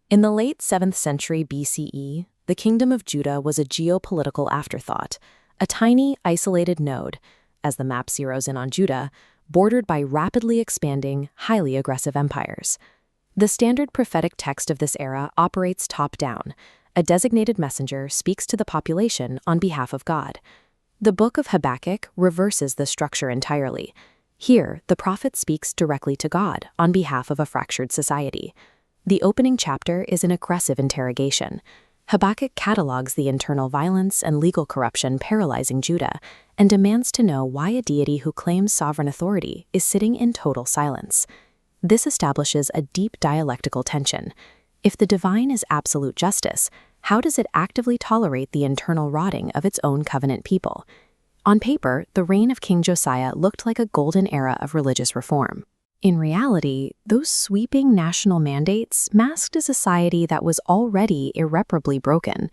In the late 7th century BCE, the Kingdom of Judah was a geopolitical afterthought, a tiny, isolated node, as the map zeroes in on Judah, bordered by rapidly expanding, highly aggressive empires. The standard prophetic text of this era operates top-down. A designated messenger speaks to the population on behalf of God. The book of Habakkuk reverses the structure entirely. Here, the prophet speaks directly to God on behalf of a fractured society. The opening chapter is an aggressive interrogation. Habakkuk catalogues the internal violence and legal corruption paralyzing Judah and demands to know why a deity who claims sovereign authority is sitting in total silence. This establishes a deep dialectical tension. If the divine is absolute justice, how does it actively tolerate the internal rotting of its own covenant people? On paper, the reign of King Josiah looked like a golden era of religious reform. In reality, those sweeping national mandates masked a society that was already irreparably broken.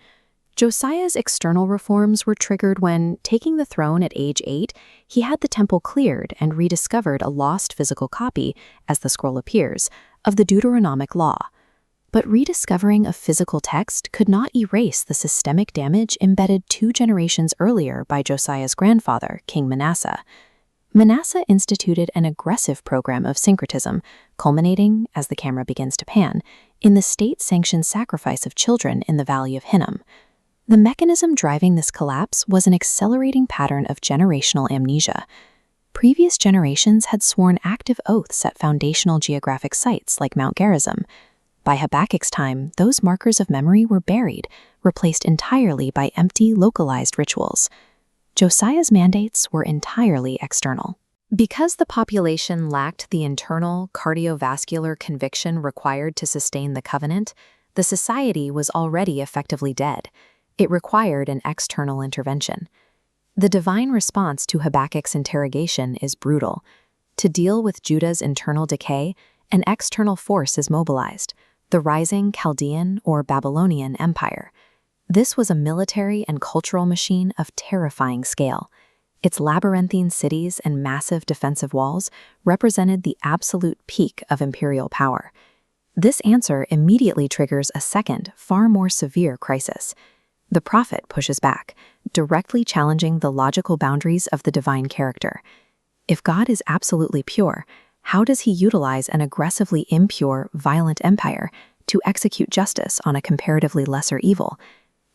Josiah's external reforms were triggered when, taking the throne at age 8, he had the temple cleared and rediscovered a lost physical copy, as the scroll appears, of the Deuteronomic law. But rediscovering a physical text could not erase the systemic damage embedded 2 generations earlier by Josiah's grandfather, King Manasseh. Manasseh instituted an aggressive program of syncretism, culminating, as the camera begins to pan, in the state-sanctioned sacrifice of children in the Valley of Hinnom. The mechanism driving this collapse was an accelerating pattern of generational amnesia. Previous generations had sworn active oaths at foundational geographic sites like Mount Gerizim. By Habakkuk's time, those markers of memory were buried, replaced entirely by empty, localized rituals. Josiah's mandates were entirely external. Because the population lacked the internal, cardiovascular conviction required to sustain the covenant, the society was already effectively dead. It required an external intervention. The divine response to Habakkuk's interrogation is brutal. To deal with Judah's internal decay, an external force is mobilized, the rising Chaldean or Babylonian Empire. This was a military and cultural machine of terrifying scale. Its labyrinthine cities and massive defensive walls represented the absolute peak of imperial power. This answer immediately triggers a second, far more severe crisis. The prophet pushes back, directly challenging the logical boundaries of the divine character. If God is absolutely pure, how does he utilize an aggressively impure, violent empire to execute justice on a comparatively lesser evil?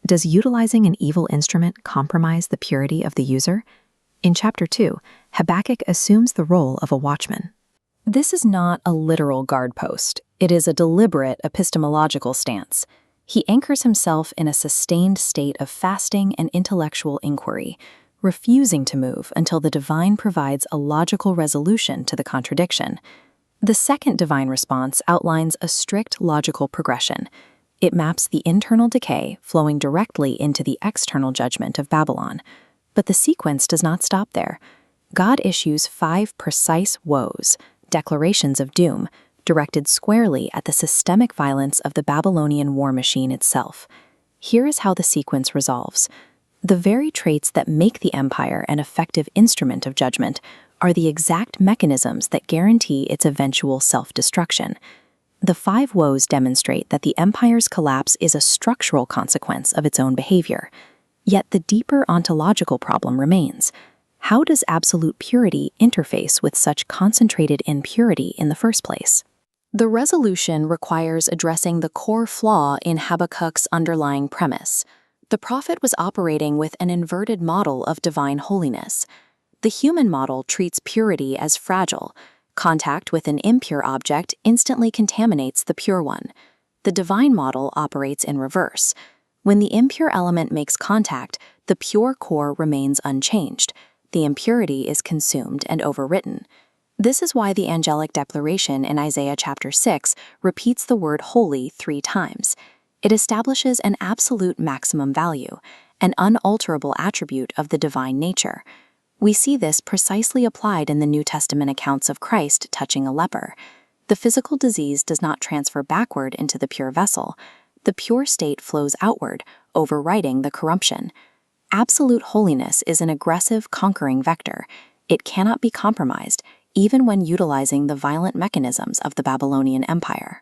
Does utilizing an evil instrument compromise the purity of the user? In Chapter 2, Habakkuk assumes the role of a watchman. This is not a literal guard post. It is a deliberate epistemological stance. He anchors himself in a sustained state of fasting and intellectual inquiry, refusing to move until the divine provides a logical resolution to the contradiction. The second divine response outlines a strict logical progression. It maps the internal decay flowing directly into the external judgment of Babylon. But the sequence does not stop there. God issues 5 precise woes, declarations of doom, directed squarely at the systemic violence of the Babylonian war machine itself. Here is how the sequence resolves. The very traits that make the empire an effective instrument of judgment are the exact mechanisms that guarantee its eventual self-destruction. The 5 woes demonstrate that the empire's collapse is a structural consequence of its own behavior. Yet the deeper ontological problem remains. How does absolute purity interface with such concentrated impurity in the first place? The resolution requires addressing the core flaw in Habakkuk's underlying premise. The prophet was operating with an inverted model of divine holiness. The human model treats purity as fragile. Contact with an impure object instantly contaminates the pure one. The divine model operates in reverse. When the impure element makes contact, the pure core remains unchanged. The impurity is consumed and overwritten. This is why the angelic declaration in Isaiah chapter 6 repeats the word holy 3 times. It establishes an absolute maximum value, an unalterable attribute of the divine nature. We see this precisely applied in the New Testament accounts of Christ touching a leper. The physical disease does not transfer backward into the pure vessel. The pure state flows outward, overriding the corruption. Absolute holiness is an aggressive, conquering vector. It cannot be compromised, even when utilizing the violent mechanisms of the Babylonian Empire.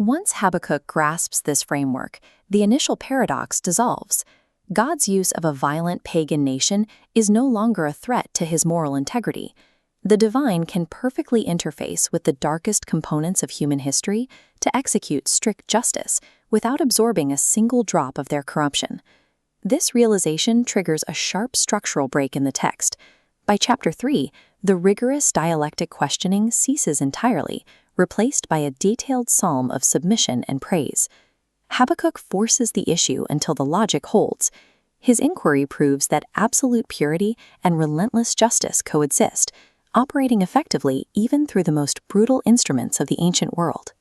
Once Habakkuk grasps this framework, the initial paradox dissolves. God's use of a violent pagan nation is no longer a threat to his moral integrity. The divine can perfectly interface with the darkest components of human history to execute strict justice without absorbing a single drop of their corruption. This realization triggers a sharp structural break in the text. By chapter 3, the rigorous dialectic questioning ceases entirely, replaced by a detailed psalm of submission and praise. Habakkuk forces the issue until the logic holds. His inquiry proves that absolute purity and relentless justice coexist, operating effectively even through the most brutal instruments of the ancient world.